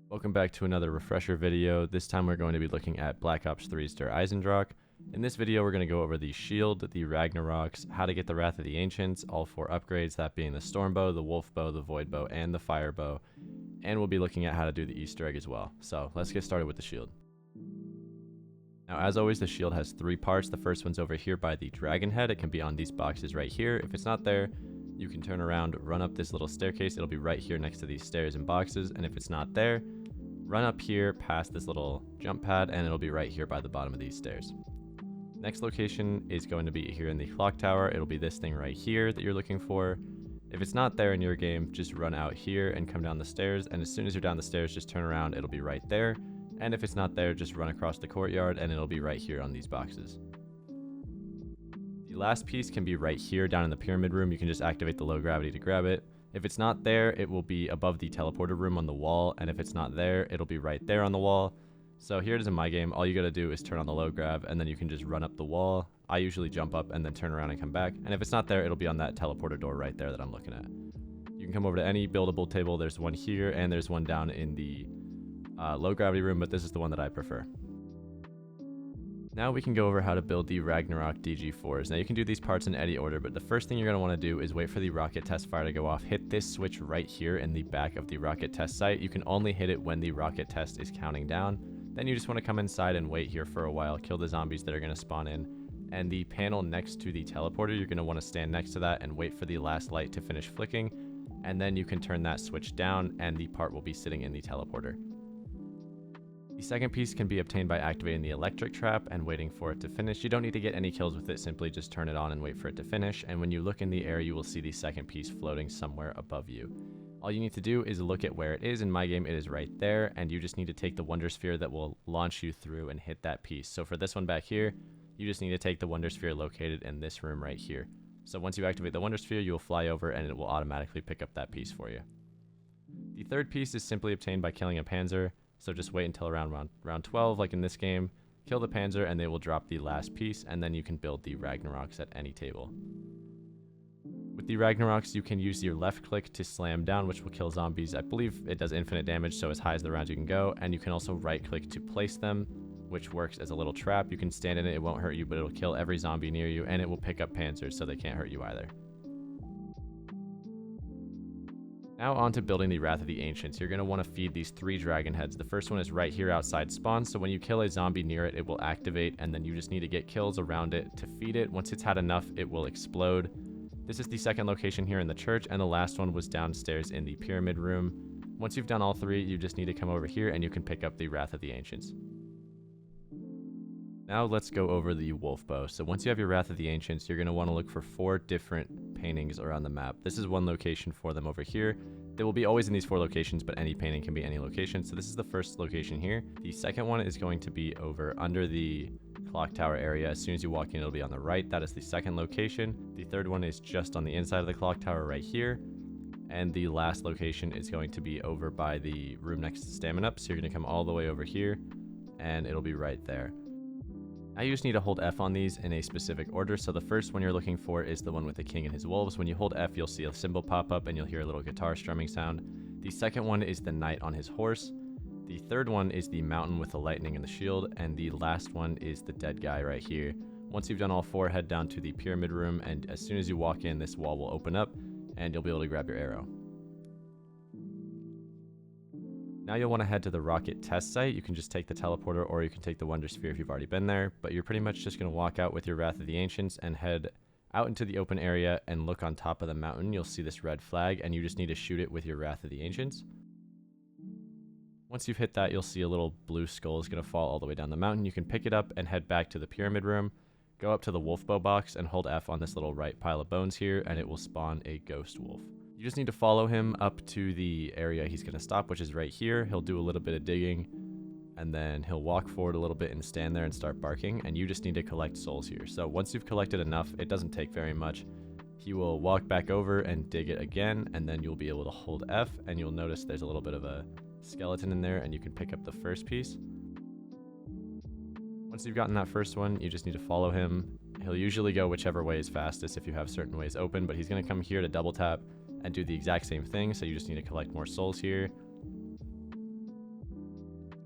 Welcome back to another refresher video. This time we're going to be looking at Black Ops 3's Der Eisendrache. In this video we're going to go over the shield, the Ragnaroks, how to get the Wrath of the Ancients, all 4 upgrades, that being the Stormbow, the Wolfbow, the Voidbow, and the Firebow. And we'll be looking at how to do the Easter egg as well. So let's get started with the shield. Now as always, the shield has 3 parts. The first one's over here by the dragon head. It can be on these boxes right here. If it's not there, you can turn around, run up this little staircase. It'll be right here next to these stairs and boxes. And if it's not there, run up here past this little jump pad and it'll be right here by the bottom of these stairs. Next location is going to be here in the clock tower. It'll be this thing right here that you're looking for. If it's not there in your game, just run out here and come down the stairs. And as soon as you're down the stairs, just turn around. It'll be right there. And if it's not there, just run across the courtyard and it'll be right here on these boxes. The last piece can be right here down in the pyramid room. You can just activate the low gravity to grab it. If it's not there, it will be above the teleporter room on the wall. And if it's not there, it'll be right there on the wall. So here it is in my game. All you gotta do is turn on the low grav and then you can just run up the wall. I usually jump up and then turn around and come back. And if it's not there, it'll be on that teleporter door right there that I'm looking at. You can come over to any buildable table. There's one here and there's one down in the low gravity room, but this is the one that I prefer. Now we can go over how to build the Ragnarok DG4s. Now you can do these parts in any order, but the first thing you're going to want to do is wait for the rocket test fire to go off. Hit this switch right here in the back of the rocket test site. You can only hit it when the rocket test is counting down. Then you just want to come inside and wait here for a while, kill the zombies that are going to spawn in. And the panel next to the teleporter, you're going to want to stand next to that and wait for the last light to finish flicking. And then you can turn that switch down and the part will be sitting in the teleporter. The second piece can be obtained by activating the electric trap and waiting for it to finish. You don't need to get any kills with it, simply just turn it on and wait for it to finish. And when you look in the air, you will see the second piece floating somewhere above you. All you need to do is look at where it is. In my game, it is right there, and you just need to take the Wonder Sphere that will launch you through and hit that piece. So for this one back here, you just need to take the Wonder Sphere located in this room right here. So once you activate the Wonder Sphere, you will fly over and it will automatically pick up that piece for you. The third piece is simply obtained by killing a Panzer. So just wait until around round 12, like in this game, kill the Panzer and they will drop the last piece, and then you can build the Ragnaroks at any table. With the Ragnaroks, you can use your left click to slam down, which will kill zombies. I believe it does infinite damage, so as high as the rounds you can go, and you can also right click to place them, which works as a little trap. You can stand in it, it won't hurt you, but it'll kill every zombie near you, and it will pick up Panzers, so they can't hurt you either. Now on to building the Wrath of the Ancients. You're going to want to feed these 3 dragon heads. The first one is right here outside spawn, so when you kill a zombie near it, it will activate, and then you just need to get kills around it to feed it. Once it's had enough, it will explode. This is the second location here in the church, and the last one was downstairs in the pyramid room. Once you've done all 3, you just need to come over here and you can pick up the Wrath of the Ancients. Now let's go over the Wolfbow. So once you have your Wrath of the Ancients, you're going to want to look for 4 different paintings around the map. This is one location for them over here. They will be always in these 4 locations, but any painting can be any location. So this is the first location here. The second one is going to be over under the clock tower area. As soon as you walk in, it'll be on the right. That is the second location. The third one is just on the inside of the clock tower right here. And the last location is going to be over by the room next to Stamina Up. So you're going to come all the way over here and it'll be right there. Now you just need to hold F on these in a specific order. So the first one you're looking for is the one with the king and his wolves. When you hold F, you'll see a symbol pop up and you'll hear a little guitar strumming sound. The second one is the knight on his horse. The third one is the mountain with the lightning and the shield. And the last one is the dead guy right here. Once you've done all 4, head down to the pyramid room. And as soon as you walk in, this wall will open up and you'll be able to grab your arrow. Now you'll want to head to the rocket test site. You can just take the teleporter or you can take the Wonder Sphere if you've already been there, but you're pretty much just going to walk out with your Wrath of the Ancients and head out into the open area and look on top of the mountain. You'll see this red flag and you just need to shoot it with your Wrath of the Ancients. Once you've hit that, you'll see a little blue skull is going to fall all the way down the mountain. You can pick it up and head back to the pyramid room, go up to the Wolfbow box and hold F on this little right pile of bones here and it will spawn a ghost wolf. You just need to follow him up to the area he's going to stop, which is right here. He'll do a little bit of digging, and then he'll walk forward a little bit and stand there and start barking, and you just need to collect souls here. So once you've collected enough, it doesn't take very much. He will walk back over and dig it again, and then you'll be able to hold F, and you'll notice there's a little bit of a skeleton in there, and you can pick up the first piece. Once you've gotten that first one, you just need to follow him. He'll usually go whichever way is fastest if you have certain ways open, but he's going to come here to double tap and do the exact same thing, so you just need to collect more souls here.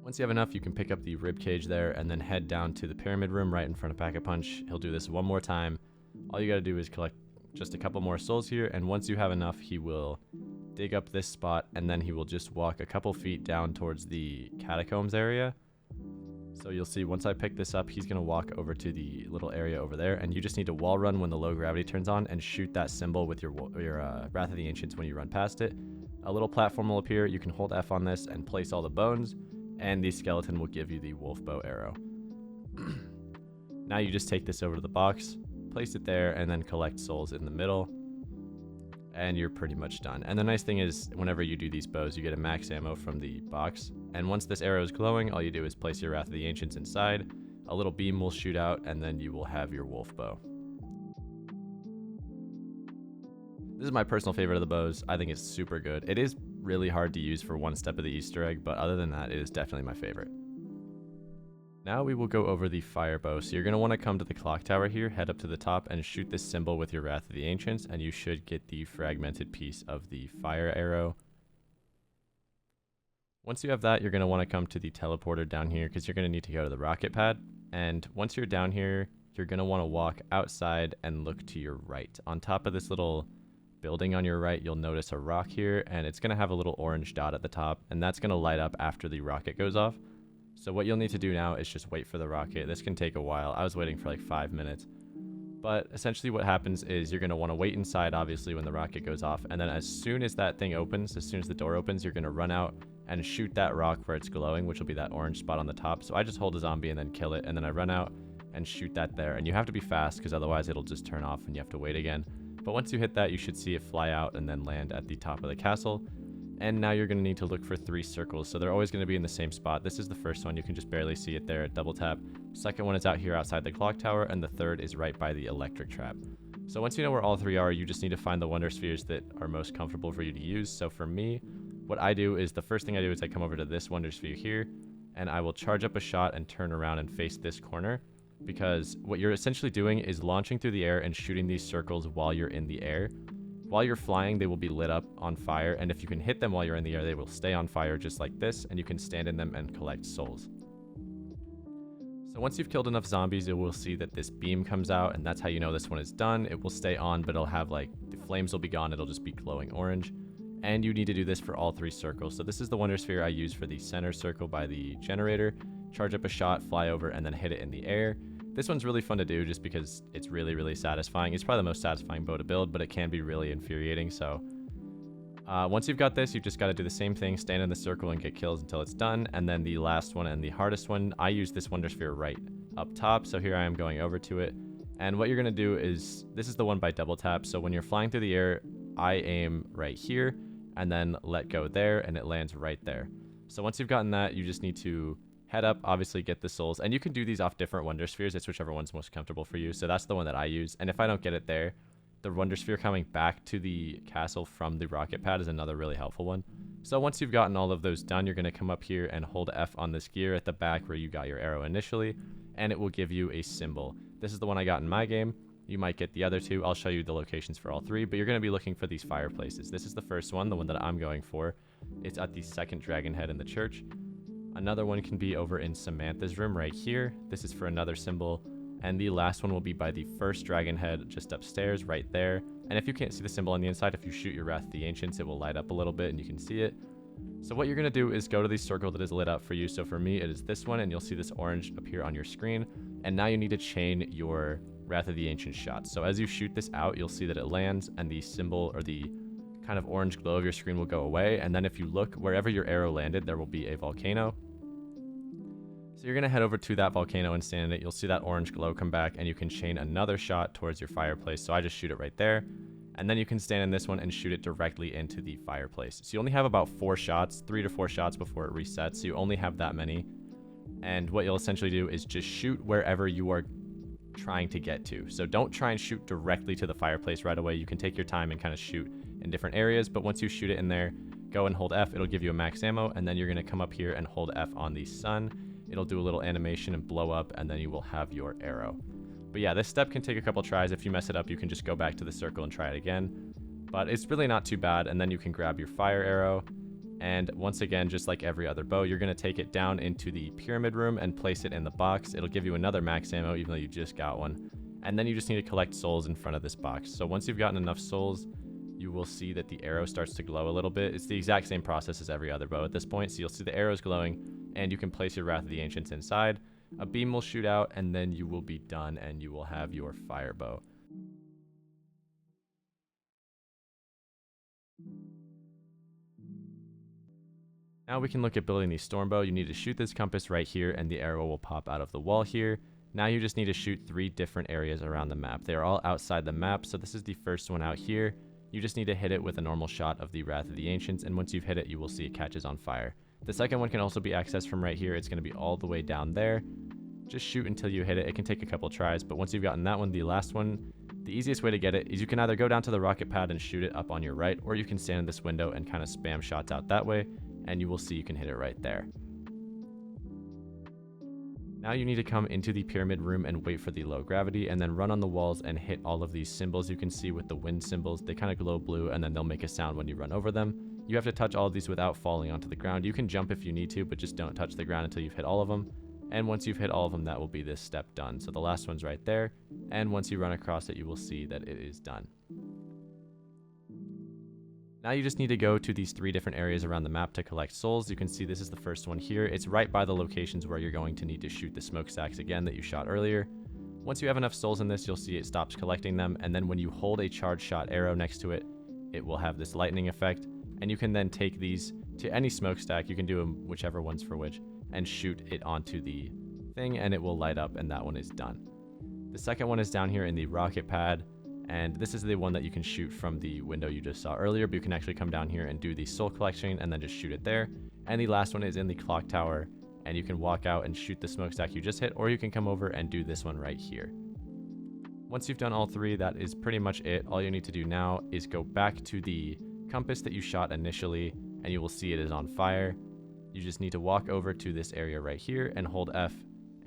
Once you have enough, you can pick up the rib cage there and then head down to the pyramid room right in front of Pack-a-Punch. He'll do this one more time. All you gotta do is collect just a couple more souls here, and once you have enough, he will dig up this spot, and then he will just walk a couple feet down towards the catacombs area. So you'll see once I pick this up, he's gonna walk over to the little area over there, and you just need to wall run when the low gravity turns on and shoot that symbol with your Wrath of the Ancients when you run past it. A little platform will appear. You can hold F on this and place all the bones, and the skeleton will give you the wolf bow arrow. Now you just take this over to the box, place it there, and then collect souls in the middle, and you're pretty much done. And the nice thing is, whenever you do these bows, you get a max ammo from the box, and once this arrow is glowing, all you do is place your Wrath of the Ancients inside, a little beam will shoot out, and then you will have your wolf bow. This is my personal favorite of the bows. I think it's super good. It is really hard to use for one step of the Easter egg, but other than that, it is definitely my favorite. Now we will go over the fire bow. So you're going to want to come to the clock tower here, head up to the top, and shoot this symbol with your Wrath of the Ancients, and you should get the fragmented piece of the fire arrow. Once you have that, you're going to want to come to the teleporter down here, because you're going to need to go to the rocket pad. And once you're down here, you're going to want to walk outside and look to your right. On top of this little building on your right, you'll notice a rock here, and it's going to have a little orange dot at the top, and that's going to light up after the rocket goes off. So what you'll need to do now is just wait for the rocket. This can take a while. I was waiting for like 5 minutes. But essentially what happens is you're going to want to wait inside, obviously, when the rocket goes off, and then as soon as that thing opens, as soon as the door opens, you're going to run out and shoot that rock where it's glowing, which will be that orange spot on the top. So I just hold a zombie and then kill it, and then I run out and shoot that there. And you have to be fast, because otherwise it'll just turn off and you have to wait again. But once you hit that, you should see it fly out and then land at the top of the castle. And now you're going to need to look for 3 circles. So they're always going to be in the same spot. This is the first one. You can just barely see it there at double tap. Second one is out here outside the clock tower. And the third is right by the electric trap. So once you know where all 3 are, you just need to find the wonder spheres that are most comfortable for you to use. So for me, what I do is the first thing I do is I come over to this wonder sphere here, and I will charge up a shot and turn around and face this corner. Because what you're essentially doing is launching through the air and shooting these circles while you're in the air. While you're flying, they will be lit up on fire, and if you can hit them while you're in the air, they will stay on fire just like this, and you can stand in them and collect souls. So once you've killed enough zombies, you will see that this beam comes out, and that's how you know this one is done. It will stay on, but it'll have like, the flames will be gone, it'll just be glowing orange. And you need to do this for all 3 circles. So this is the wonder sphere I use for the center circle by the generator. Charge up a shot, fly over, and then hit it in the air. This one's really fun to do just because it's really, really satisfying. It's probably the most satisfying bow to build, but it can be really infuriating. So once you've got this, you've just got to do the same thing, stand in the circle and get kills until it's done. And then the last one and the hardest one, I use this wonder sphere right up top. So here I am going over to it. And what you're going to do is, this is the one by double tap. So when you're flying through the air, I aim right here and then let go there, and it lands right there. So once you've gotten that, you just need to head up, obviously get the souls, and you can do these off different wonder spheres. It's whichever one's most comfortable for you. So that's the one that I use. And if I don't get it there, the wonder sphere coming back to the castle from the rocket pad is another really helpful one. So once you've gotten all of those done, you're going to come up here and hold F on this gear at the back where you got your arrow initially, and it will give you a symbol. This is the one I got in my game. You might get the other 2. I'll show you the locations for all 3, but you're going to be looking for these fireplaces. This is the first one, the one that I'm going for. It's at the second dragon head in the church. Another one can be over in Samantha's room right here. This is for another symbol. And the last one will be by the first dragon head just upstairs right there. And if you can't see the symbol on the inside, if you shoot your Wrath of the Ancients, it will light up a little bit and you can see it. So what you're going to do is go to the circle that is lit up for you. So for me, it is this one, and you'll see this orange appear on your screen. And now you need to chain your Wrath of the Ancient shots. So as you shoot this out, you'll see that it lands, and the symbol or the kind of orange glow of your screen will go away. And then if you look, wherever your arrow landed, there will be a volcano. So you're going to head over to that volcano and stand in it. You'll see that orange glow come back, and you can chain another shot towards your fireplace. So I just shoot it right there. And then you can stand in this one and shoot it directly into the fireplace. So you only have about 4 shots, 3 to 4 shots before it resets. So you only have that many. And what you'll essentially do is just shoot wherever you are trying to get to. So don't try and shoot directly to the fireplace right away. You can take your time and kind of shoot in different areas. But once you shoot it in there, go and hold F. It'll give you a max ammo. And then you're going to come up here and hold F on the sun. It'll do a little animation and blow up, and then you will have your arrow. But yeah, this step can take a couple tries. If you mess it up, you can just go back to the circle and try it again. But it's really not too bad. And then you can grab your fire arrow, And once again, just like every other bow, you're going to take it down into the pyramid room and place it in the box. It'll give you another max ammo, even though you just got one. And then you just need to collect souls in front of this box. So once you've gotten enough souls, you will see that the arrow starts to glow a little bit. It's the exact same process as every other bow at this point. So you'll see the arrows glowing, and you can place your Wrath of the Ancients inside. A beam will shoot out, and then you will be done, and you will have your fire bow. Now we can look at building the storm bow. You need to shoot this compass right here, and the arrow will pop out of the wall here. Now you just need to shoot 3 different areas around the map. They are all outside the map, so this is the first one out here. You just need to hit it with a normal shot of the Wrath of the Ancients, and once you've hit it, you will see it catches on fire. The second one can also be accessed from right here. It's going to be all the way down there. Just shoot until you hit it. It can take a couple tries, but once you've gotten that one, the last one, the easiest way to get it is you can either go down to the rocket pad and shoot it up on your right, or you can stand in this window and kind of spam shots out that way, and you will see you can hit it right there. Now you need to come into the pyramid room and wait for the low gravity, and then run on the walls and hit all of these symbols you can see with the wind symbols. They kind of glow blue, and then they'll make a sound when you run over them. You have to touch all of these without falling onto the ground. You can jump if you need to, but just don't touch the ground until you've hit all of them. And once you've hit all of them, that will be this step done. So the last one's right there, and once you run across it, you will see that it is done. Now you just need to go to these 3 different areas around the map to collect souls. You can see this is the first one here. It's right by the locations where you're going to need to shoot the smokestacks again that you shot earlier. Once you have enough souls in this, you'll see it stops collecting them, and then when you hold a charged shot arrow next to it, it will have this lightning effect, and you can then take these to any smokestack. You can do them whichever one's for which, and shoot it onto the thing, and it will light up, and that one is done. The second one is down here in the rocket pad, and this is the one that you can shoot from the window you just saw earlier, but you can actually come down here and do the soul collection and then just shoot it there. And the last one is in the clock tower, and you can walk out and shoot the smokestack you just hit, or you can come over and do this one right here. Once you've done all 3, that is pretty much it. All you need to do now is go back to the compass that you shot initially, and you will see it is on fire. You just need to walk over to this area right here and hold F,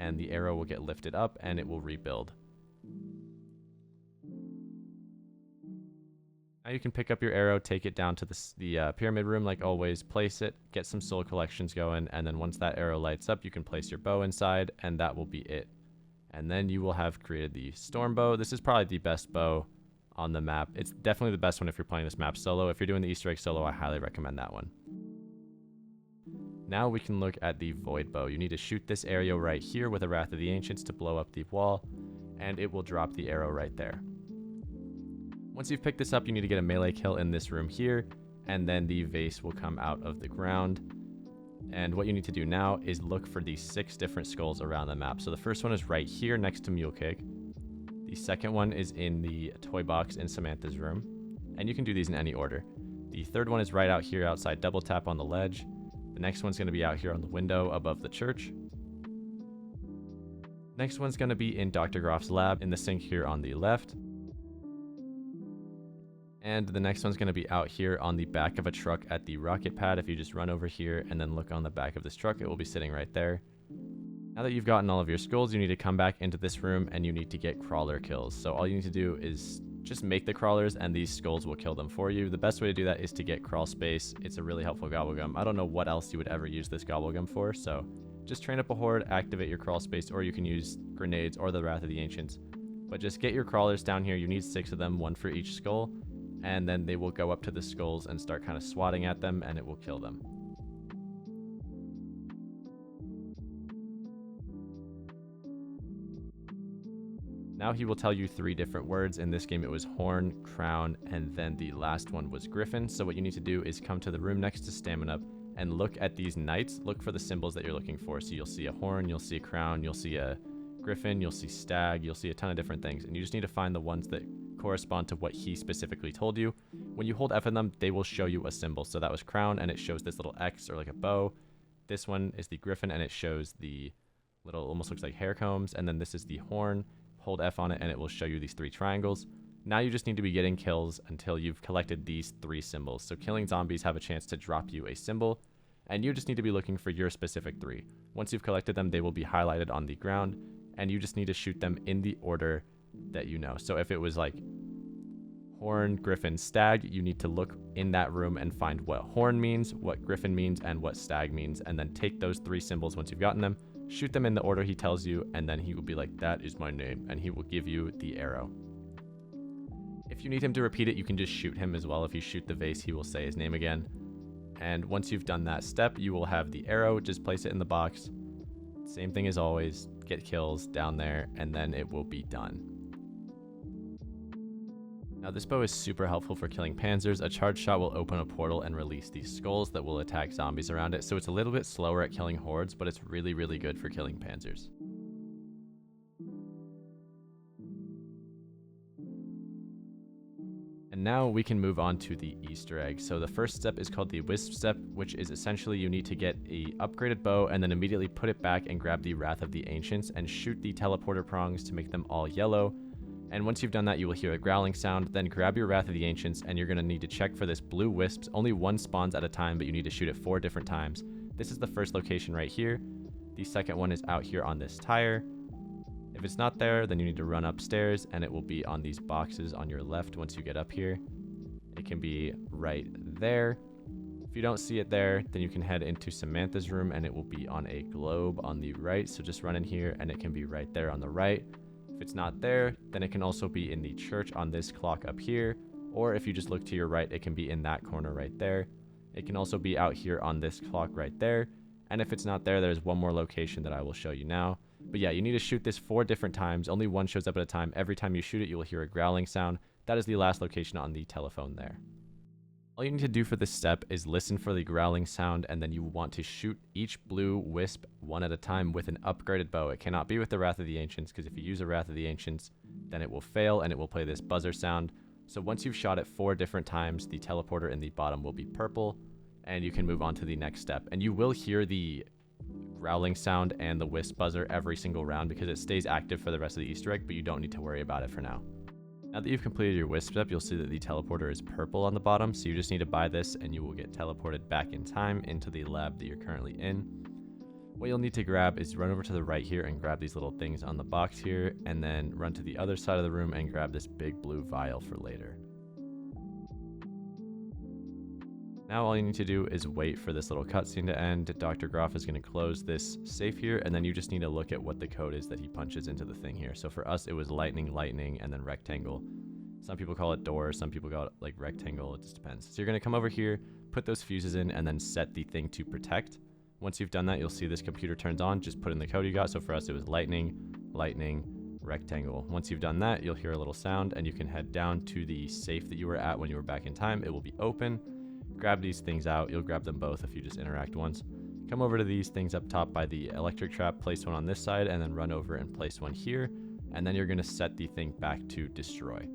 and the arrow will get lifted up and it will rebuild. Now you can pick up your arrow, take it down to the pyramid room like always, place it, get some soul collections going, and then once that arrow lights up, you can place your bow inside, and that will be it. And then you will have created the storm bow. This is probably the best bow on the map. It's definitely the best one if you're playing this map solo. If you're doing the Easter egg solo, I highly recommend that one. Now we can look at the void bow. You need to shoot this arrow right here with a Wrath of the Ancients to blow up the wall, and it will drop the arrow right there. Once you've picked this up, you need to get a melee kill in this room here, and then the vase will come out of the ground. And what you need to do now is look for these 6 different skulls around the map. So the first one is right here next to Mule Kick. The second one is in the toy box in Samantha's room, and you can do these in any order. The third one is right out here outside Double Tap on the ledge. The next one's going to be out here on the window above the church. Next one's going to be in Dr. Groff's lab in the sink here on the left. And the next one's going to be out here on the back of a truck at the rocket pad. If you just run over here and then look on the back of this truck, it will be sitting right there. Now that you've gotten all of your skulls, you need to come back into this room and you need to get crawler kills. So all you need to do is just make the crawlers and these skulls will kill them for you. The best way to do that is to get crawl space. It's a really helpful gobblegum. I don't know what else you would ever use this gobblegum for, so just train up a horde, activate your crawl space, or you can use grenades or the Wrath of the Ancients. But just get your crawlers down here. You need 6 of them, 1 for each skull, and then they will go up to the skulls and start kind of swatting at them, and it will kill them. Now he will tell you 3 different words. In this game it was horn, crown, and then the last one was griffin. So what you need to do is come to the room next to stamina and look at these knights. Look for the symbols that you're looking for. So you'll see a horn, you'll see a crown, you'll see a griffin, you'll see stag, you'll see a ton of different things, and you just need to find the ones that correspond to what he specifically told you. When you hold F on them, they will show you a symbol. So that was crown, and it shows this little X or like a bow. This one is the griffin, and it shows the little, almost looks like hair combs, and then this is the horn. Hold F on it and it will show you these 3 triangles. Now you just need to be getting kills until you've collected these 3 symbols. So killing zombies have a chance to drop you a symbol, and you just need to be looking for your specific 3. Once you've collected them, they will be highlighted on the ground, and you just need to shoot them in the order that you know. So if it was like horn, griffin, stag, you need to look in that room and find what horn means, what griffin means, and what stag means, and then take those 3 symbols once you've gotten them, shoot them in the order he tells you, and then he will be like, that is my name, and he will give you the arrow. If you need him to repeat it, you can just shoot him as well. If you shoot the vase, he will say his name again. And once you've done that step, you will have the arrow, just place it in the box. Same thing as always, get kills down there, and then it will be done. Now this bow is super helpful for killing panzers. A charge shot will open a portal and release these skulls that will attack zombies around it, so it's a little bit slower at killing hordes, but it's really, really good for killing panzers. And now we can move on to the Easter egg. So the first step is called the Wisp step, which is essentially you need to get a upgraded bow and then immediately put it back and grab the Wrath of the Ancients and shoot the teleporter prongs to make them all yellow. And once you've done that, you will hear a growling sound, then grab your Wrath of the Ancients, and you're going to need to check for this blue wisps. Only one spawns at a time, but you need to shoot it 4 different times. This is the first location right here. The second one is out here on this tire. If it's not there, then you need to run upstairs, and it will be on these boxes on your left once you get up here. It can be right there. If you don't see it there, then you can head into Samantha's room, and it will be on a globe on the right. So just run in here, and it can be right there on the right. If it's not there, then it can also be in the church on this clock up here, or if you just look to your right, it can be in that corner right there. It can also be out here on this clock right there, and if it's not there, there's one more location that I will show you now. But yeah, you need to shoot this 4 different times. Only one shows up at a time. Every time you shoot it, you will hear a growling sound. That is the last location on the telephone there. All you need to do for this step is listen for the growling sound, and then you want to shoot each blue wisp one at a time with an upgraded bow. It cannot be with the Wrath of the Ancients, because if you use a Wrath of the Ancients, then it will fail and it will play this buzzer sound. So once you've shot it 4 different times, the teleporter in the bottom will be purple, and you can move on to the next step. And you will hear the growling sound and the wisp buzzer every single round because it stays active for the rest of the Easter egg, but you don't need to worry about it for now. Now that you've completed your wisp step, you'll see that the teleporter is purple on the bottom, so you just need to buy this and you will get teleported back in time into the lab that you're currently in. What you'll need to grab is run over to the right here and grab these little things on the box here, and then run to the other side of the room and grab this big blue vial for later. Now all you need to do is wait for this little cutscene to end. Dr. Groff is going to close this safe here, and then you just need to look at what the code is that he punches into the thing here. So for us, it was lightning, lightning, and then rectangle. Some people call it door, some people call it like rectangle, it just depends. So you're going to come over here, put those fuses in, and then set the thing to protect. Once you've done that, you'll see this computer turns on. Just put in the code you got. So for us, it was lightning, lightning, rectangle. Once you've done that, you'll hear a little sound, and you can head down to the safe that you were at when you were back in time. It will be open. Grab these things out. You'll grab them both if you just interact once. Come over to these things up top by the electric trap, place one on this side, and then run over and place one here. And then you're going to set the thing back to destroy.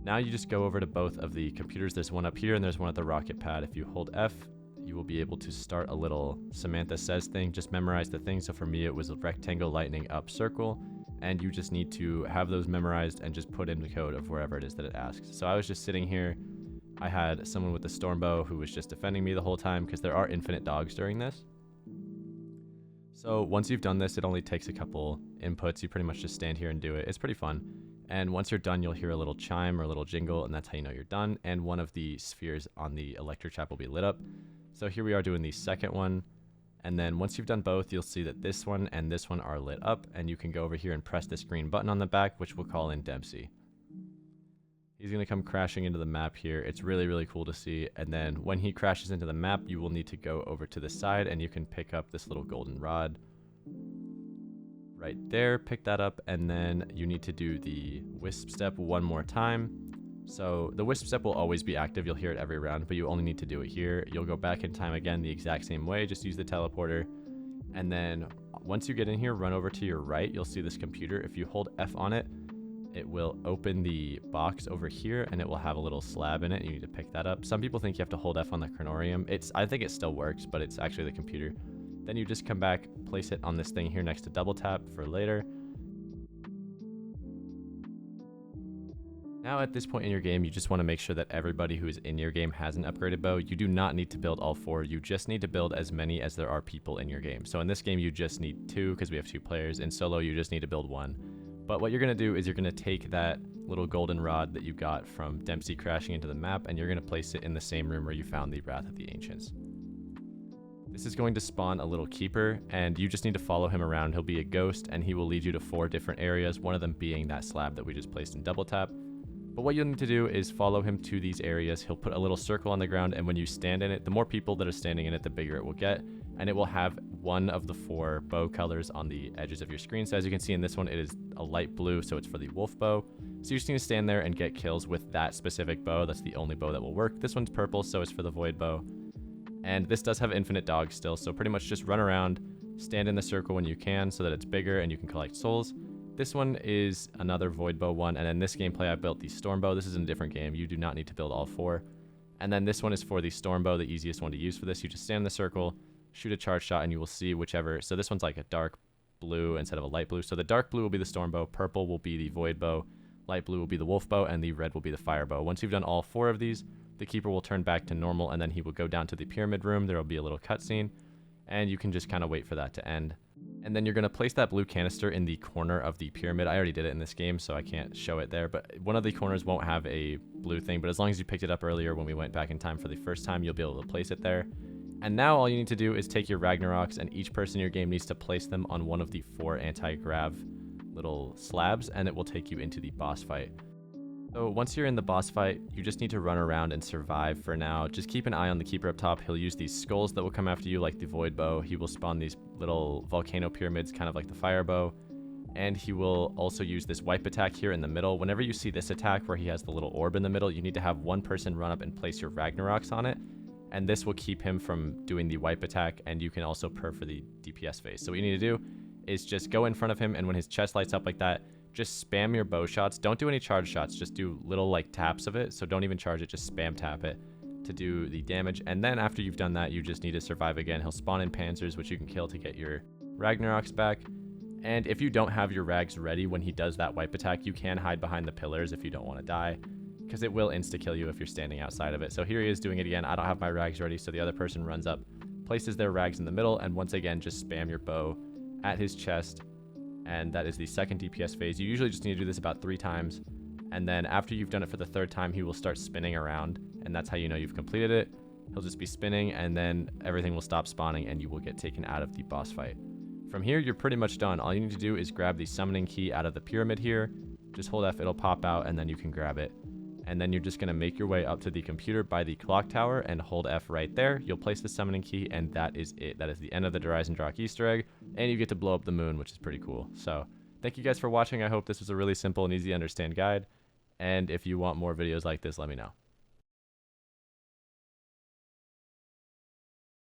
Now you just go over to both of the computers. There's one up here and there's one at the rocket pad. If you hold F, you will be able to start a little Samantha Says thing. Just memorize the thing. So for me, it was a rectangle, lightning, up, circle. And you just need to have those memorized and just put in the code of wherever it is that it asks. So I was just sitting here. I had someone with the storm bow who was just defending me the whole time because there are infinite dogs during this. So once you've done this, it only takes a couple inputs. You pretty much just stand here and do it. It's pretty fun. And once you're done, you'll hear a little chime or a little jingle, and that's how you know you're done. And one of the spheres on the electric trap will be lit up. So here we are doing the second one. And then once you've done both, you'll see that this one and this one are lit up. And you can go over here and press this green button on the back, which will call in Dempsey. He's going to come crashing into the map here. It's really, really cool to see. And then when he crashes into the map, you will need to go over to the side and you can pick up this little golden rod right there. Pick that up, and then you need to do the wisp step one more time. So the wisp step will always be active. You'll hear it every round, but you only need to do it here. You'll go back in time again the exact same way. Just use the teleporter. And then once you get in here, run over to your right. You'll see this computer. If you hold F on it, it will open the box over here, and it will have a little slab in it. You need to pick that up. Some people think you have to hold F on the chronorium. I think it still works, but it's actually the computer. Then you just come back, place it on this thing here next to double tap for later. Now at this point in your game, you just want to make sure that everybody who is in your game has an upgraded bow. You do not need to build all 4. You just need to build as many as there are people in your game. So in this game, you just need 2 because we have 2 players. In solo, you just need to build 1. But what you're going to do is you're going to take that little golden rod that you got from Dempsey crashing into the map, and you're going to place it in the same room where you found the Wrath of the Ancients. This is going to spawn a little keeper, and you just need to follow him around. He'll be a ghost, and he will lead you to 4 different areas, one of them being that slab that we just placed in double tap. But what you'll need to do is follow him to these areas. He'll put a little circle on the ground, and when you stand in it, the more people that are standing in it, the bigger it will get, and it will have one of the 4 bow colors on the edges of your screen. So as you can see in this one, it is a light blue, so it's for the wolf bow. So you just need to stand there and get kills with that specific bow. That's the only bow that will work. This one's purple, so it's for the void bow. And this does have infinite dogs still, so pretty much just run around, stand in the circle when you can so that it's bigger and you can collect souls. This one is another void bow one, and in this gameplay I built the storm bow. This is in a different game. You do not need to build all 4. And then this one is for the storm bow, the easiest one to use for this. You just stand in the circle, shoot a charge shot, and you will see whichever. So this one's like a dark blue instead of a light blue. So the dark blue will be the storm bow, purple will be the void bow, light blue will be the wolf bow, and the red will be the fire bow. Once you've done all 4 of these, the keeper will turn back to normal, and then he will go down to the pyramid room. There will be a little cutscene, and you can just kind of wait for that to end. And then you're going to place that blue canister in the corner of the pyramid. I already did it in this game, so I can't show it there, but one of the corners won't have a blue thing, but as long as you picked it up earlier when we went back in time for the first time, you'll be able to place it there. And now all you need to do is take your Ragnaroks, and each person in your game needs to place them on one of the 4 anti-grav little slabs, and it will take you into the boss fight. So once you're in the boss fight, you just need to run around and survive for now. Just keep an eye on the keeper up top. He'll use these skulls that will come after you like the void bow. He will spawn these little volcano pyramids kind of like the fire bow. And he will also use this wipe attack here in the middle. Whenever you see this attack where he has the little orb in the middle, you need to have one person run up and place your Ragnaroks on it. And this will keep him from doing the wipe attack, and you can also perf for the DPS phase. So what you need to do is just go in front of him, and when his chest lights up like that, just spam your bow shots. Don't do any charge shots, just do little like taps of it. So don't even charge it, just spam tap it to do the damage. And then after you've done that, you just need to survive again. He'll spawn in panzers, which you can kill to get your Ragnaroks back. And if you don't have your rags ready when he does that wipe attack, you can hide behind the pillars if you don't want to die, because it will insta-kill you if you're standing outside of it. So here he is doing it again. I don't have my rags ready, so the other person runs up, places their rags in the middle, and once again, just spam your bow at his chest. And that is the second DPS phase. You usually just need to do this about 3 times. And then after you've done it for the 3rd time, he will start spinning around. And that's how you know you've completed it. He'll just be spinning, and then everything will stop spawning, and you will get taken out of the boss fight. From here, you're pretty much done. All you need to do is grab the summoning key out of the pyramid here. Just hold F, it'll pop out, and then you can grab it. And then you're just going to make your way up to the computer by the clock tower and hold F right there. You'll place the summoning key, and that is it. That is the end of the Eisendrache Easter egg, and you get to blow up the moon, which is pretty cool. So thank you guys for watching. I hope this was a really simple and easy to understand guide, and if you want more videos like this, let me know.